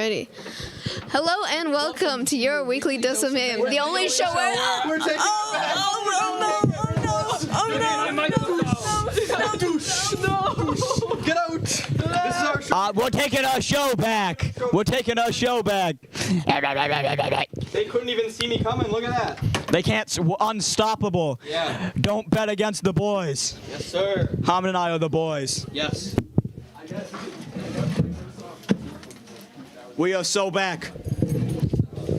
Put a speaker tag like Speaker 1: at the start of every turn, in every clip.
Speaker 1: Alrighty. Hello and welcome to your weekly dose of mayhem, the only show where.
Speaker 2: We're taking Get out! This is our show.
Speaker 3: We're taking our show back. We're taking our show back.
Speaker 2: They couldn't even see me coming. Look at that.
Speaker 3: They can't. Unstoppable.
Speaker 2: Yeah.
Speaker 3: Don't bet against the boys.
Speaker 2: Yes, sir.
Speaker 3: Hamid and I are the boys.
Speaker 2: Yes.
Speaker 3: We are so back.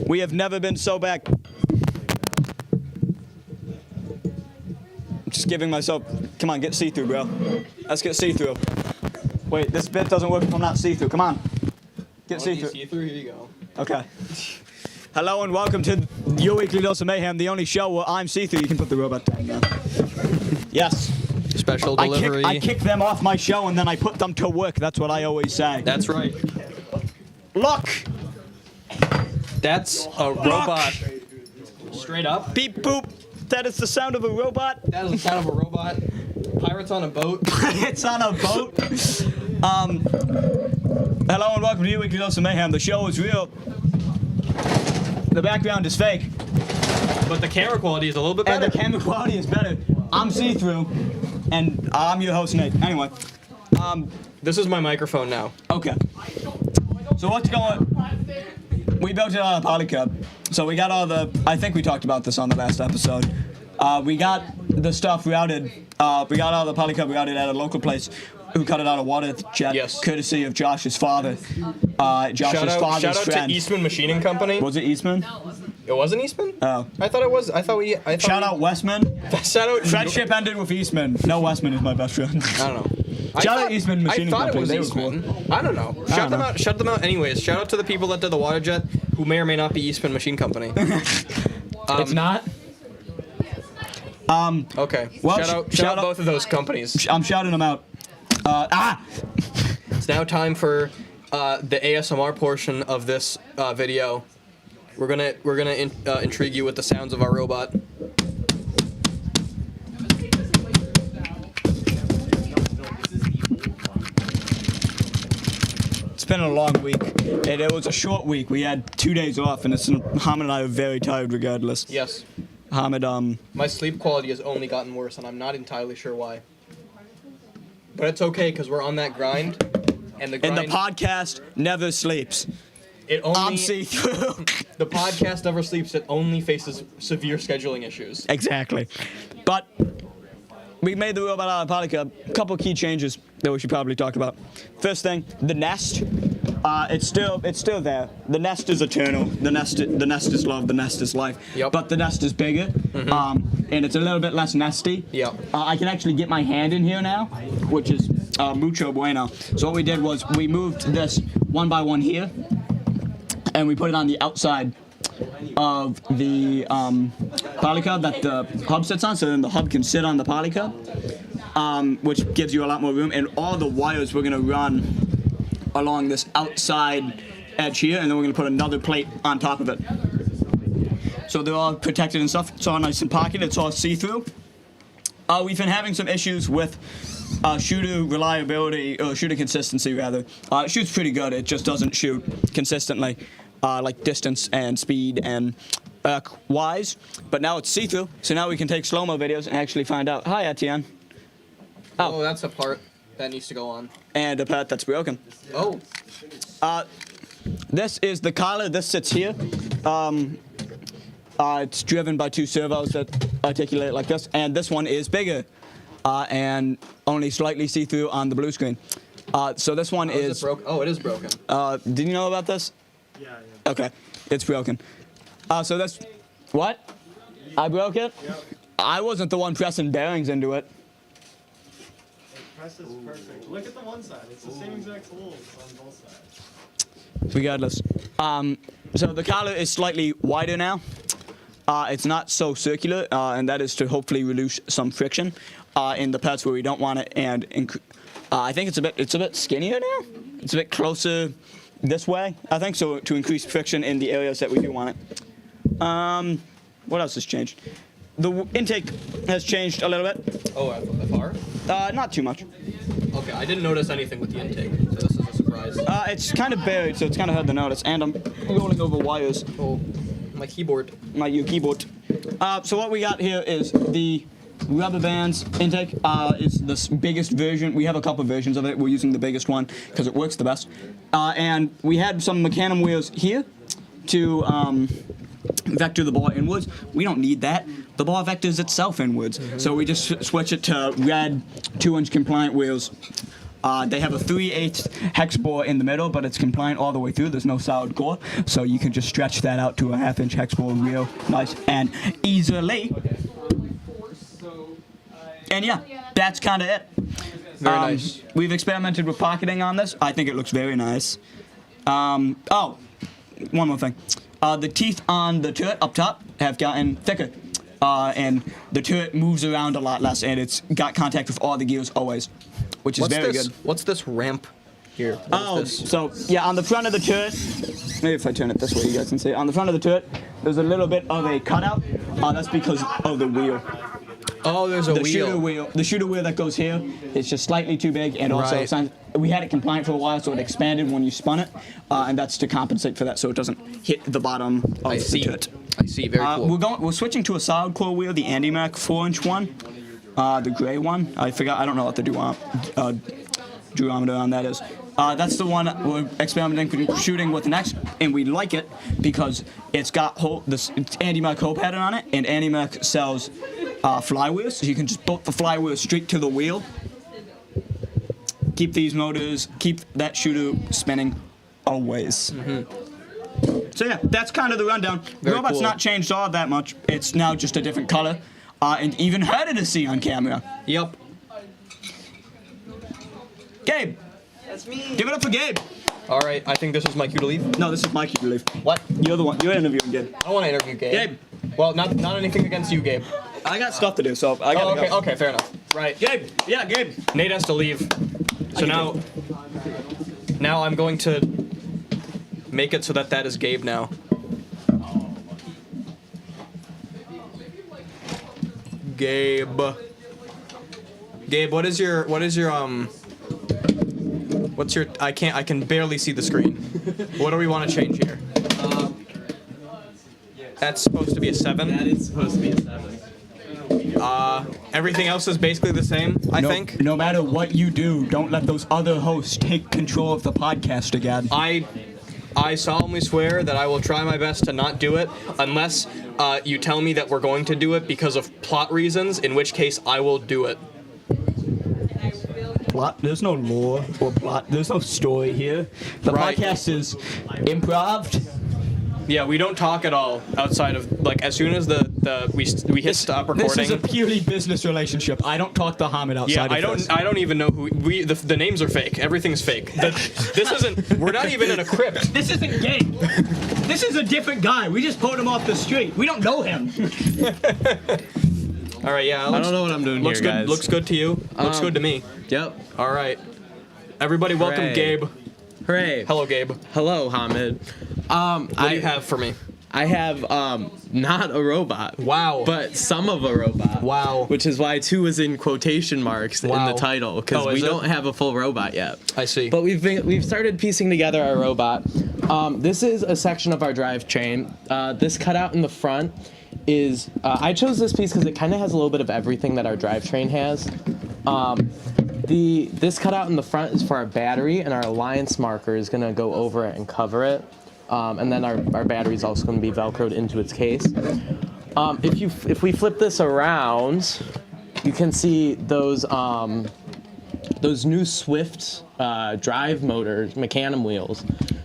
Speaker 3: We have never been so back. Just giving myself. Come on, get see-through, bro. Let's get see-through. Wait, this bit doesn't work if I'm not see-through. Come on. Get see-through.
Speaker 2: See-through? Here you go.
Speaker 3: Okay. Hello and welcome to your weekly dose of mayhem, the only show where I'm see-through. You can put the robot down now. Yes.
Speaker 2: Special delivery.
Speaker 3: I kick them off my show and then I put them to work. That's what I always say.
Speaker 2: That's right.
Speaker 3: Look.
Speaker 2: That's a robot. Straight up.
Speaker 3: Beep boop. That is the sound of a robot.
Speaker 2: That is the sound of a robot. Pirates on a boat.
Speaker 3: It's on a boat. Hello and welcome to your weekly dose of mayhem. The show is real. The background is fake.
Speaker 2: But the camera quality is a little bit better.
Speaker 3: And the camera quality is better. I'm see-through. And I'm your host, Nate. Anyway.
Speaker 2: This is my microphone now.
Speaker 3: Okay. So what's going on? We built it on a polycub. So we got all the, I think we talked about this on the last episode. We got the stuff routed. We got all the polycub routed at a local place who cut it out of water jet,
Speaker 2: yes.
Speaker 3: Courtesy of Josh's father. Josh's
Speaker 2: shout
Speaker 3: father's
Speaker 2: out
Speaker 3: friend.
Speaker 2: to Eastman Machining Company.
Speaker 3: Was it Eastman?
Speaker 2: It wasn't Eastman?
Speaker 3: Oh.
Speaker 2: I thought it was.
Speaker 3: Shout out Westman.
Speaker 2: Shout out.
Speaker 3: Friendship ended with Eastman. No, Westman is my best friend.
Speaker 2: I don't know.
Speaker 3: Shout out Eastman Machining Company.
Speaker 2: They were cool. I don't know. Shout them out. Shout them out. Anyways, shout out to the people that did the water jet, who may or may not be Eastman Machine Company.
Speaker 3: It's not.
Speaker 2: Okay.
Speaker 3: Well,
Speaker 2: shout out both of those companies.
Speaker 3: I'm shouting them out.
Speaker 2: It's now time for the ASMR portion of this video. We're gonna intrigue you with the sounds of our robot.
Speaker 3: It's been a long week. It was a short week. We had 2 days off, and Hamid and I are very tired regardless.
Speaker 2: Yes.
Speaker 3: Hamid,
Speaker 2: My sleep quality has only gotten worse, and I'm not entirely sure why. But it's okay, because we're on that grind, and the grind...
Speaker 3: And the podcast never sleeps. I'm see-through.
Speaker 2: The podcast never sleeps. It only faces severe scheduling issues.
Speaker 3: Exactly. But we made the robot out of polycub. A couple key changes that we should probably talk about. First thing, the nest. It's still there. The nest is eternal. The nest is love. The nest is life.
Speaker 2: Yep.
Speaker 3: But the nest is bigger, and it's a little bit less nesty.
Speaker 2: Yep.
Speaker 3: I can actually get my hand in here now, which is mucho bueno. So what we did was we moved this one by one here, and we put it on the outside of the polycub that the hub sits on, so then the hub can sit on the polycub, which gives you a lot more room. And all the wires we're gonna run along this outside edge here, and then we're gonna put another plate on top of it. So they're all protected and stuff. It's all nice and pocketed. It's all see-through. We've been having some issues with shooter reliability, or shooter consistency rather. It shoots pretty good. It just doesn't shoot consistently, like distance and speed and wise. But now it's see-through, so now we can take slow-mo videos and actually find out. Hi, Etienne.
Speaker 2: Oh, that's a part that needs to go on.
Speaker 3: And a part that's broken.
Speaker 2: Oh.
Speaker 3: This is the collar. This sits here. It's driven by two servos that articulate like this, and this one is bigger and only slightly see-through on the blue screen. So this one is
Speaker 2: broken. Oh, it is broken.
Speaker 3: Did you know about this?
Speaker 4: Yeah.
Speaker 3: Okay, it's broken. So that's what? I broke it?
Speaker 4: Yep.
Speaker 3: I wasn't the one pressing bearings into it.
Speaker 4: The press is perfect. Look at the one side. It's the same exact holes on both sides.
Speaker 3: Regardless. So the collar is slightly wider now. It's not so circular, and that is to hopefully reduce some friction in the parts where we don't want it. And I think it's a bit skinnier now. It's a bit closer this way, I think, so to increase friction in the areas that we do want it. What else has changed? The intake has changed a little bit.
Speaker 2: Oh, far?
Speaker 3: Not too much.
Speaker 2: Okay, I didn't notice anything with the intake, so this is a surprise. camera-wise?
Speaker 3: It's kind of buried, so it's kind of hard to notice. And I'm rolling over wires.
Speaker 2: Oh, my keyboard.
Speaker 3: Your keyboard. So what we got here is the rubber bands intake. It's the biggest version. We have a couple versions of it. We're using the biggest one because it works the best. And we had some Mayhem wheels here to vector the ball inwards. We don't need that. The ball vectors itself inwards. So we just switch it to red 2-inch compliant wheels. They have a 3/8 hex bore in the middle, but it's compliant all the way through. There's no solid core, so you can just stretch that out to a 1/2-inch hex bore real nice and easily. And yeah, that's kind of it.
Speaker 2: Very nice.
Speaker 3: We've experimented with pocketing on this. I think it looks very nice. Oh, one more thing. The teeth on the turret up top have gotten thicker, and the turret moves around a lot less, and it's got contact with all the gears always, which is very good.
Speaker 2: What's this ramp here? What is this?
Speaker 3: So yeah, on the front of the turret, maybe if I turn it this way, you guys can see. On the front of the turret, there's a little bit of a cutout. That's because of the wheel.
Speaker 2: Oh, there's a wheel.
Speaker 3: The shooter wheel that goes here is just slightly too big, and also we had it compliant for a while, so it expanded when you spun it, and that's to compensate for that, so it doesn't hit the bottom of the turret.
Speaker 2: I see. Very cool.
Speaker 3: We're switching to a solid core wheel, the AndyMac 4-inch one, the gray one. I forgot. I don't know what the durometer on that is. That's the one we're experimenting shooting with next, and we like it because it's got this AndyMac hole pattern on it, and AndyMac sells flywheels, so you can just bolt the flywheel straight to the wheel. Keep these motors, keep that shooter spinning always. So yeah, that's kind of the rundown. The robot's
Speaker 2: cool.
Speaker 3: not changed all that much. It's now just a different color, and even harder to see on camera.
Speaker 2: Yep.
Speaker 3: Gabe.
Speaker 5: That's me.
Speaker 3: Give it up for Gabe.
Speaker 2: All right. I think this is my cue to leave.
Speaker 3: No, this is my cue to leave.
Speaker 2: What?
Speaker 3: You're the one. You're interviewing Gabe.
Speaker 2: I don't want to interview Gabe.
Speaker 3: Gabe.
Speaker 2: Well, not anything against you, Gabe.
Speaker 3: I got stuff to do, so I gotta go.
Speaker 2: Okay, fair enough. Right.
Speaker 3: Gabe. Yeah, Gabe.
Speaker 2: Nate has to leave. So now I'm going to make it so that is Gabe now. Gabe, what is your I can barely see the screen. What do we want to change here? That's supposed to be a 7.
Speaker 5: That is supposed to be a 7.
Speaker 2: Everything else is basically the same, I think.
Speaker 3: No matter what you do, don't let those other hosts take control of the podcast again.
Speaker 2: I solemnly swear that I will try my best to not do it unless you tell me that we're going to do it because of plot reasons, in which case I will do it.
Speaker 3: Plot? There's no lore or plot. There's no story here. The podcast is improv.
Speaker 2: Yeah, we don't talk at all outside of, like, as soon as we hit stop recording.
Speaker 3: This is a purely business relationship. I don't talk to Hamid outside of this.
Speaker 2: I don't even know who the names are fake. Everything's fake. This isn't. We're not even in a crypt.
Speaker 3: This isn't Gabe. This is a different guy. We just pulled him off the street. We don't know him.
Speaker 2: All right, yeah.
Speaker 5: I don't know what I'm doing here, guys.
Speaker 2: Looks good to you. Looks good to me.
Speaker 5: Yep.
Speaker 2: All right. Everybody, welcome
Speaker 5: Hooray.
Speaker 2: Gabe.
Speaker 5: Hooray.
Speaker 2: Hello, Gabe.
Speaker 5: Hello, Hamid.
Speaker 2: What do you have for me?
Speaker 5: I have not a robot.
Speaker 2: Wow.
Speaker 5: But some of a robot.
Speaker 2: Wow.
Speaker 5: Which is why 2 is in quotation marks in the title, because we don't have a full robot yet.
Speaker 2: I see.
Speaker 5: But we've started piecing together our robot. This is a section of our drivetrain. This cutout in the front is I chose this piece because it kind of has a little bit of everything that our drivetrain has. This cutout in the front is for our battery, and our alliance marker is going to go over it and cover it. And then our battery is also going to be velcroed into its case. If we flip this around, you can see those new Swift drive motors, Mayhem wheels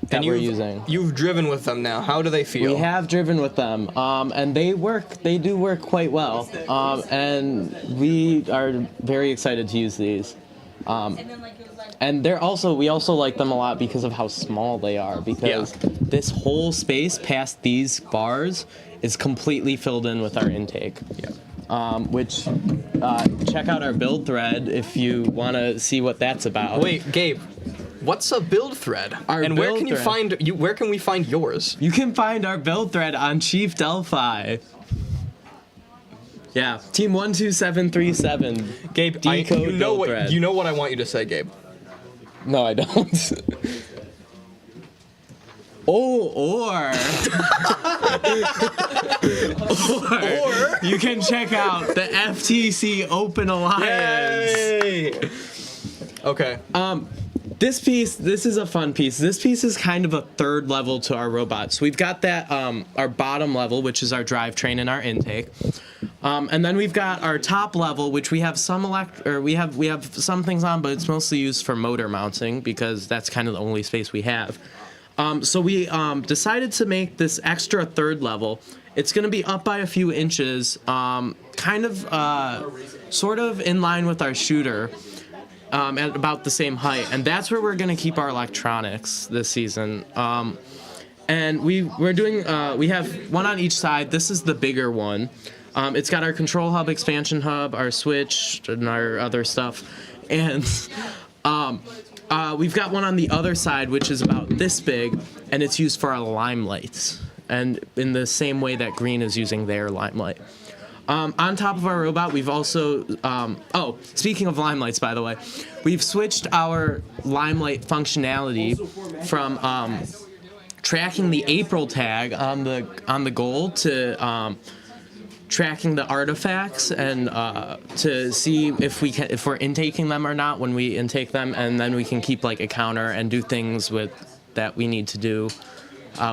Speaker 5: that we're using.
Speaker 2: You've driven with them now. How do they feel?
Speaker 5: We have driven with them, and they do work quite well. And we are very excited to use these. And we also like them a lot because of how small they are, because this whole space past these bars is completely filled in with our intake. Which check out our build thread if you want to see what that's about.
Speaker 2: Wait, Gabe, what's a build thread? Where can we find yours?
Speaker 5: You can find our build thread on Chief Delphi. Yeah, Team 12737.
Speaker 2: Gabe, you know what I want you to say, Gabe.
Speaker 5: No, I don't. Or you can check out the FTC Open Alliance.
Speaker 2: Yay! Okay.
Speaker 5: This is a fun piece. This piece is kind of a third level to our robot. So we've got that our bottom level, which is our drivetrain and our intake. And then we've got our top level, which we have some we have some things on, but it's mostly used for motor mounting because that's kind of the only space we have. So we decided to make this extra third level. It's going to be up by a few inches, kind of sort of in line with our shooter, at about the same height. And that's where we're going to keep our electronics this season. And we have one on each side. This is the bigger one. It's got our control hub, expansion hub, our switch, and our other stuff. And we've got one on the other side, which is about this big, and it's used for our limelights. And in the same way that green is using their limelight. On top of our robot, we've also, speaking of limelights, by the way, we've switched our limelight functionality from tracking the April tag on the goal to tracking the artifacts and to see if we're intaking them or not when we intake them, and then we can keep like a counter and do things that we need to do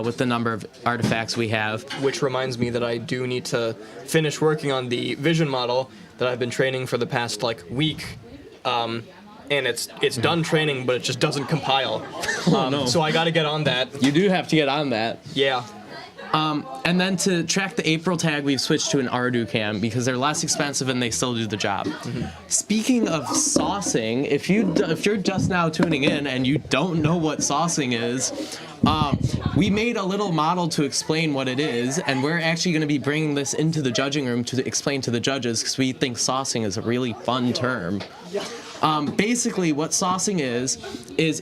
Speaker 5: with the number of artifacts we have.
Speaker 2: Which reminds me that I do need to finish working on the vision model that I've been training for the past week. And it's done training, but it just doesn't compile.
Speaker 5: No.
Speaker 2: So I got to get on that.
Speaker 5: You do have to get on that.
Speaker 2: Yeah.
Speaker 5: And then to track the April tag, we've switched to an Ardu cam because they're less expensive and they still do the job. Mm-hmm. Speaking of saucing, if you're just now tuning in and you don't know what saucing is, we made a little model to explain what it is, and we're actually going to be bringing this into the judging room to explain to the judges because we think saucing is a really fun term. Basically, what saucing is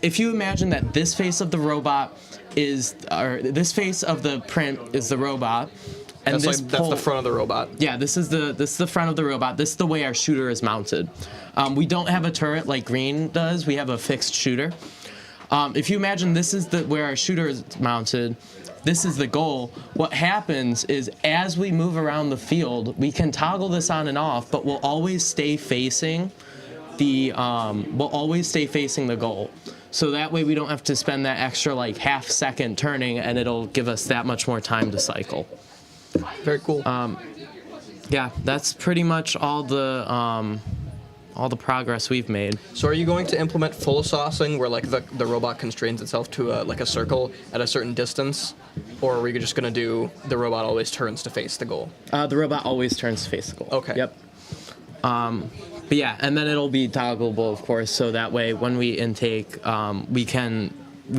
Speaker 5: if you imagine that this face of the robot this face of the print is the robot, and
Speaker 2: that's the front of the robot.
Speaker 5: Yeah, this is the front of the robot. This is the way our shooter is mounted. We don't have a turret like green does. We have a fixed shooter. If you imagine this is where our shooter is mounted, this is the goal. What happens is as we move around the field, we can toggle this on and off, but we'll always stay facing the goal. So that way we don't have to spend that extra half second turning, and it'll give us that much more time to cycle.
Speaker 2: Very cool.
Speaker 5: Yeah, that's pretty much all the progress we've made.
Speaker 2: So are you going to implement full saucing where the robot constrains itself to a circle at a certain distance? Or are we just going to do the robot always turns to face the goal?
Speaker 5: The robot always turns to face the goal.
Speaker 2: Okay.
Speaker 5: Yep. But yeah, and then it'll be toggleable, of course, so that way when we intake, we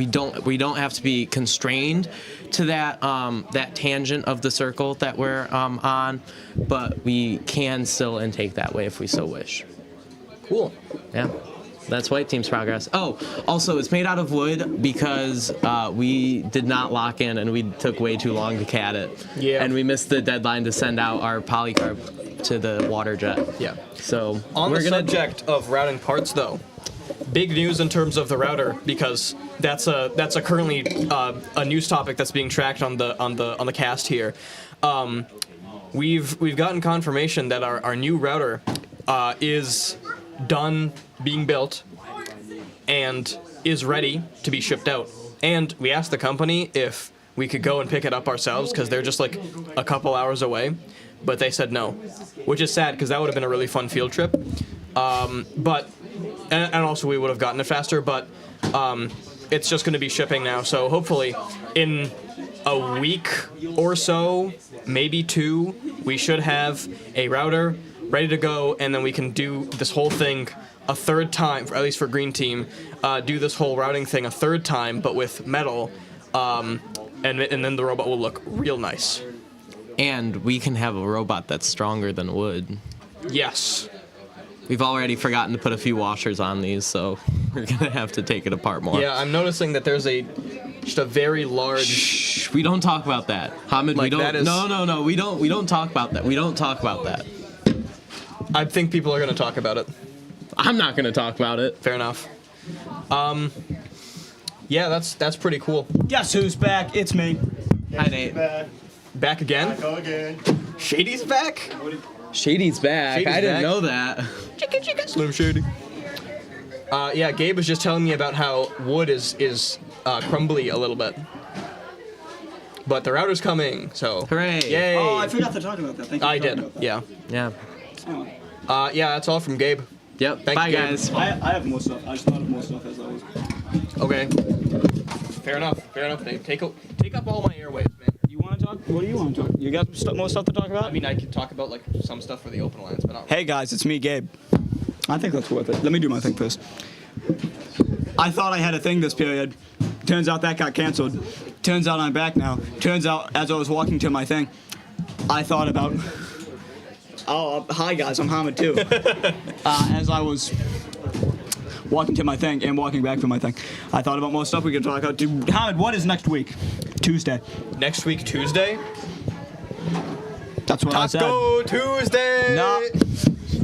Speaker 5: don't have to be constrained to that tangent of the circle that we're on, but we can still intake that way if we so wish.
Speaker 2: Cool.
Speaker 5: Yeah. That's White Team's progress. Oh, also, it's made out of wood because we did not lock in and we took way too long to cat it.
Speaker 2: Yeah.
Speaker 5: And we missed the deadline to send out our polycarb to the water jet.
Speaker 2: Yeah.
Speaker 5: So
Speaker 2: on the subject of routing parts, though, big news in terms of the router because that's a currently a news topic that's being tracked on the cast here. We've gotten confirmation that our new router is done being built and is ready to be shipped out. And we asked the company if we could go and pick it up ourselves because they're just a couple hours away, but they said no, which is sad because that would have been a really fun field trip. But also we would have gotten it faster, but it's just going to be shipping now. So hopefully in a week or so, maybe 2, we should have a router ready to go, and then we can do this whole thing a third time, at least for Green Team, do this whole routing thing a third time, but with metal, and then the robot will look real nice.
Speaker 5: And we can have a robot that's stronger than wood.
Speaker 2: Yes.
Speaker 5: We've already forgotten to put a few washers on these, so we're going to have to take it apart more.
Speaker 2: Yeah, I'm noticing that there's just a very large...
Speaker 5: Shh, we don't talk about that. Hamid, we don't...
Speaker 2: That is...
Speaker 5: No, we don't talk about that. We don't talk about that.
Speaker 2: I think people are going to talk about it.
Speaker 5: I'm not going to talk about it.
Speaker 2: Fair enough. Yeah, that's pretty cool.
Speaker 3: Guess who's back? It's me.
Speaker 5: Hi, Nate.
Speaker 2: Back again?
Speaker 4: Go again.
Speaker 2: Shady's back?
Speaker 5: Shady's back.
Speaker 2: Shady's
Speaker 5: I didn't
Speaker 2: back.
Speaker 5: know that.
Speaker 2: Slim Shady. Yeah, Gabe was just telling me about how wood is crumbly a little bit. But the router's coming, so
Speaker 5: Hooray.
Speaker 2: yay!
Speaker 3: Oh, I forgot to talk about that. Thank you.
Speaker 2: I
Speaker 3: for talking
Speaker 2: did.
Speaker 3: about that.
Speaker 2: Yeah.
Speaker 5: Yeah.
Speaker 2: Yeah, that's all from Gabe.
Speaker 5: Yep.
Speaker 2: Thank
Speaker 5: Bye,
Speaker 2: you, Gabe.
Speaker 5: guys.
Speaker 3: I have more stuff. I just thought of more stuff as I was.
Speaker 2: Okay. Fair enough, Dave. Take up all my airwaves, man.
Speaker 3: You want to talk? What do you want to talk? You got more stuff to talk about?
Speaker 2: I mean, I could talk about like some stuff for the open lines, but not.
Speaker 3: Hey guys, it's me, Gabe. I think that's worth it. Let me do my thing first. I thought I had a thing this period. Turns out that got canceled. Turns out I'm back now. Turns out as I was walking to my thing, I thought about. Oh, hi guys, I'm Hamid too. As I was walking to my thing and walking back from my thing, I thought about more stuff we could talk about. Hamid, what is next week? Tuesday.
Speaker 2: Next week, Tuesday.
Speaker 3: That's what I said.
Speaker 2: Taco Tuesday.
Speaker 3: No.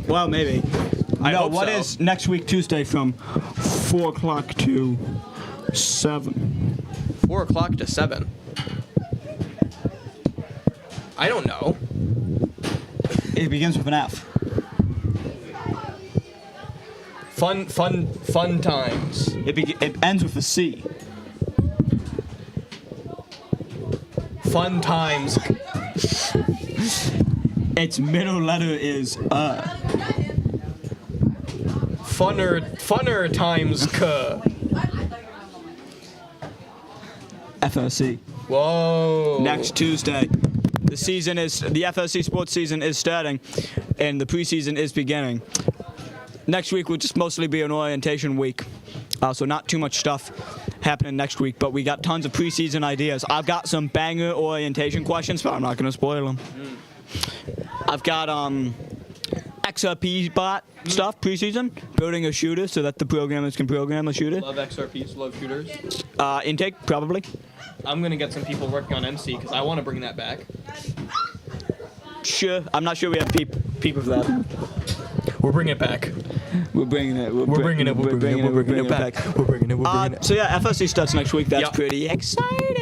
Speaker 3: Well, maybe.
Speaker 2: I
Speaker 3: no,
Speaker 2: hope
Speaker 3: what
Speaker 2: so.
Speaker 3: is next week Tuesday from 4 o'clock to 7?
Speaker 2: 4 o'clock to 7. I don't know.
Speaker 3: It begins with an F.
Speaker 2: Fun times.
Speaker 3: It ends with a C.
Speaker 2: Fun times.
Speaker 3: Its middle letter is
Speaker 2: Funner times
Speaker 3: FSC.
Speaker 2: Whoa.
Speaker 3: Next Tuesday. The FSC sports season is starting, and the preseason is beginning. Next week will just mostly be an orientation week, so not too much stuff happening next week, but we got tons of preseason ideas. I've got some banger orientation questions, but I'm not going to spoil them. I've got XRP bot stuff preseason, building a shooter so that the programmers can program a shooter.
Speaker 2: Love XRPs, love shooters.
Speaker 3: Intake, probably.
Speaker 2: I'm gonna get some people working on MC because I want to bring that back.
Speaker 3: Sure. I'm not sure we have people for that.
Speaker 2: We're bringing it back.
Speaker 3: We're bringing it.
Speaker 2: We're bringing it back. We're bringing it.
Speaker 3: So yeah, FSC starts next week. That's
Speaker 2: Yep.
Speaker 3: pretty exciting.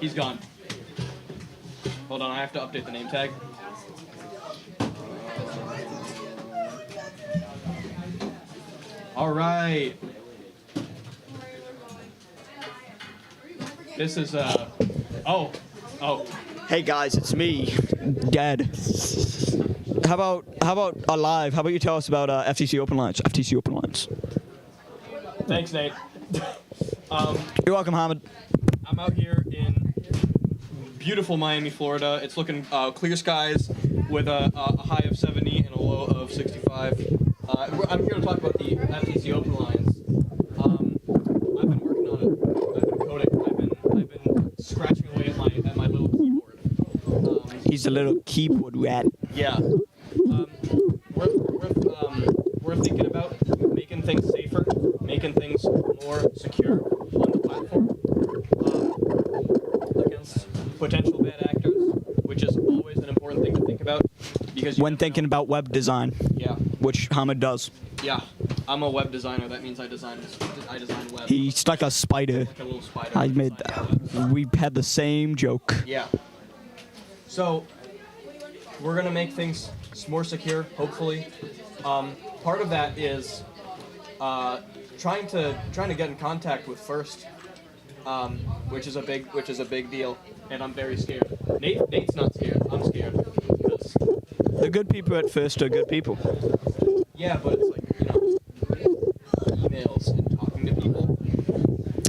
Speaker 2: He's gone. Hold on, I have to update the name tag. All right. This is oh.
Speaker 3: Hey guys, it's me, Dad. How about alive? How about you tell us about FTC Open Lines? FTC Open Lines.
Speaker 2: Thanks, Nate.
Speaker 3: You're welcome, Hamid.
Speaker 2: I'm out here in beautiful Miami, Florida. It's looking clear skies with a high of 70 and a low of 65. I'm here to talk about the FTC Open Lines. I've been working on it. I've been coding. I've been scratching away at my little keyboard.
Speaker 3: He's a little keyboard rat.
Speaker 2: Yeah. We're thinking about making things safer, making things more secure on the platform against potential bad actors, which is always an important thing to think about because
Speaker 3: When thinking about web design,
Speaker 2: yeah,
Speaker 3: which Hamid does,
Speaker 2: yeah, I'm a web designer. That means I design web.
Speaker 3: he's like a spider.
Speaker 2: like a little spider.
Speaker 3: I made that. We had the same joke.
Speaker 2: Yeah. So we're gonna make things more secure, hopefully. Part of that is trying to get in contact with First, which is a big deal, and I'm very scared. Nate's not scared. I'm scared because
Speaker 3: The good people at First are good people.
Speaker 2: yeah, but it's like emails and talking to people.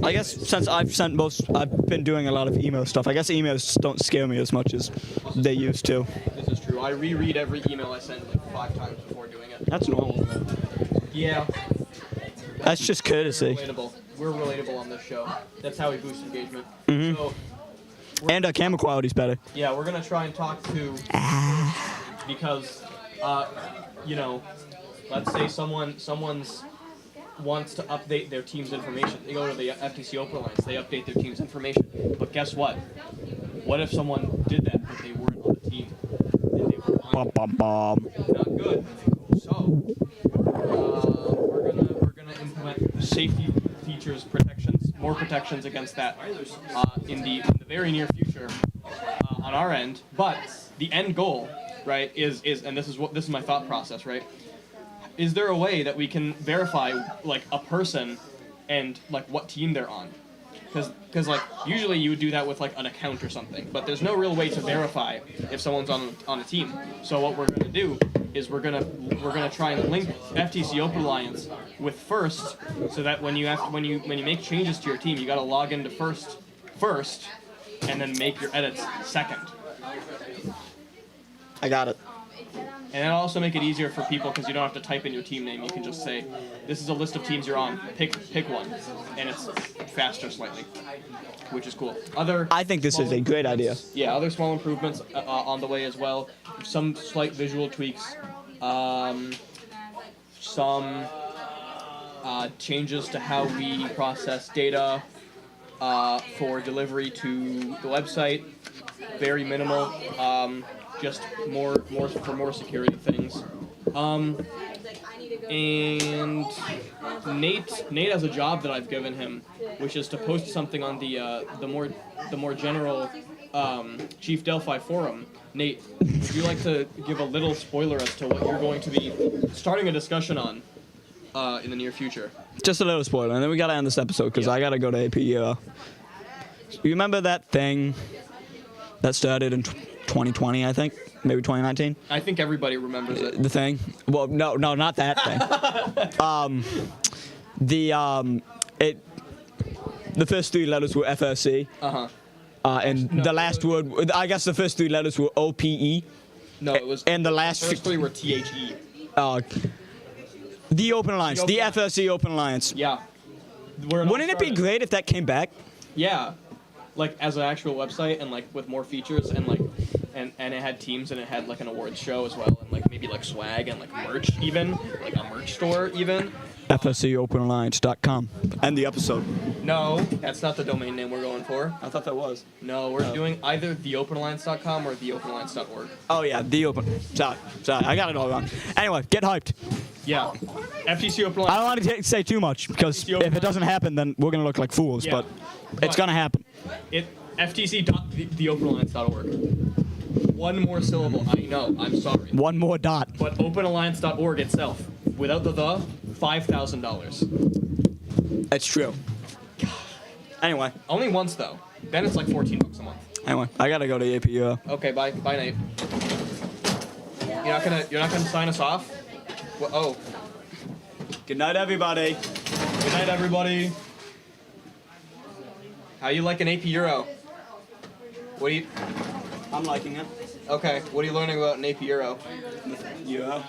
Speaker 3: I guess since I've been doing a lot of email stuff. I guess emails don't scare me as much as they used to.
Speaker 2: This is true. I reread every email I send like 5 times before doing it.
Speaker 3: That's normal.
Speaker 2: Yeah.
Speaker 3: That's just courtesy.
Speaker 2: We're relatable on this show. That's how we boost engagement.
Speaker 3: Mhm.
Speaker 2: So,
Speaker 3: And our camera quality's better.
Speaker 2: yeah, we're gonna try and talk to because, let's say someone's wants to update their team's information. They go to the FTC Open Lines. They update their team's information. But guess what? What if someone did that but they weren't on the team and they were
Speaker 3: Bum, bum, bum.
Speaker 2: Not good. So we're gonna implement safety features, protections, more protections against that in the very near future on our end. But the end goal, right, is and this is my thought process, right? Is there a way that we can verify like a person and like what team they're on? Because like usually you would do that with like an account or something, but there's no real way to verify if someone's on a team. So what we're gonna do is we're gonna try and link FTC Open Alliance with First, so that when you make changes to your team, you gotta log into First, and then make your edits second.
Speaker 3: I got it.
Speaker 2: And it'll also make it easier for people because you don't have to type in your team name. You can just say, "This is a list of teams you're on. Pick one," and it's faster slightly, which is cool.
Speaker 3: I think this is a great idea.
Speaker 2: Yeah, other small improvements on the way as well. Some slight visual tweaks. Some changes to how we process data for delivery to the website. Very minimal. Just more security things. And Nate has a job that I've given him, which is to post something on the more general Chief Delphi forum. Nate, would you like to give a little spoiler as to what you're going to be starting a discussion on in the near future?
Speaker 3: Just a little spoiler, and then we gotta end this episode because I gotta go to AP. You remember that thing that started in 2020, I think? Maybe 2019?
Speaker 2: I think everybody remembers it.
Speaker 3: The thing? Well, no, not that thing. The first three letters were FRC.
Speaker 2: Uh-huh.
Speaker 3: And
Speaker 2: No,
Speaker 3: the last word, I guess the first three letters were OPE.
Speaker 2: No, it was.
Speaker 3: And the last
Speaker 2: first three were THE.
Speaker 3: The Open Alliance, the FRC Open Alliance.
Speaker 2: Yeah.
Speaker 3: Wouldn't it be great if that came back?
Speaker 2: Yeah, like as an actual website and like with more features and like and it had teams and it had like an awards show as well and like maybe like swag and like merch even, like a merch store even.
Speaker 3: FSCOpenAlliance.com. End the episode.
Speaker 2: No, that's not the domain name we're going for.
Speaker 3: I thought that was.
Speaker 2: No, we're doing either theopenalliance.com or theopenalliance.org.
Speaker 3: Oh yeah, the Open. Sorry, I got it all wrong. Anyway, get hyped.
Speaker 2: Yeah, FTC Open
Speaker 3: I
Speaker 2: Alliance.
Speaker 3: don't want to say too much because if it doesn't happen, then we're gonna look like fools.
Speaker 2: Yeah.
Speaker 3: But it's gonna happen.
Speaker 2: FTC.theopenalliance.org. One more syllable. I know. I'm sorry.
Speaker 3: One more dot.
Speaker 2: But openalliance.org itself, without the $5,000.
Speaker 3: It's true. Anyway,
Speaker 2: Only once though. Then it's like $14 a month.
Speaker 3: I gotta go to AP.
Speaker 2: Okay, bye, Nate. You're not gonna sign us off? Well, oh,
Speaker 3: Good night, everybody.
Speaker 2: good night, everybody. How you like an AP Euro? What do you?
Speaker 3: I'm liking it.
Speaker 2: Okay, what are you learning about an AP Euro?
Speaker 3: Yeah.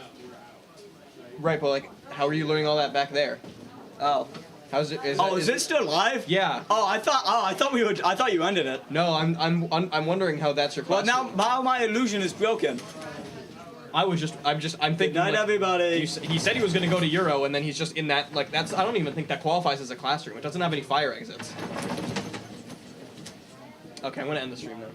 Speaker 2: Right, but like, how are you learning all that back there?
Speaker 3: Oh.
Speaker 2: How's it?
Speaker 3: Is it still live?
Speaker 2: Yeah.
Speaker 3: I thought you ended it.
Speaker 2: No, I'm wondering how that's your
Speaker 3: Well,
Speaker 2: class.
Speaker 3: now my illusion is broken.
Speaker 2: I'm thinking.
Speaker 3: Good night,
Speaker 2: like,
Speaker 3: everybody.
Speaker 2: He said he was gonna go to Euro, and then he's just in that. Like that's. I don't even think that qualifies as a classroom. It doesn't have any fire exits. Okay, I'm gonna end the stream now.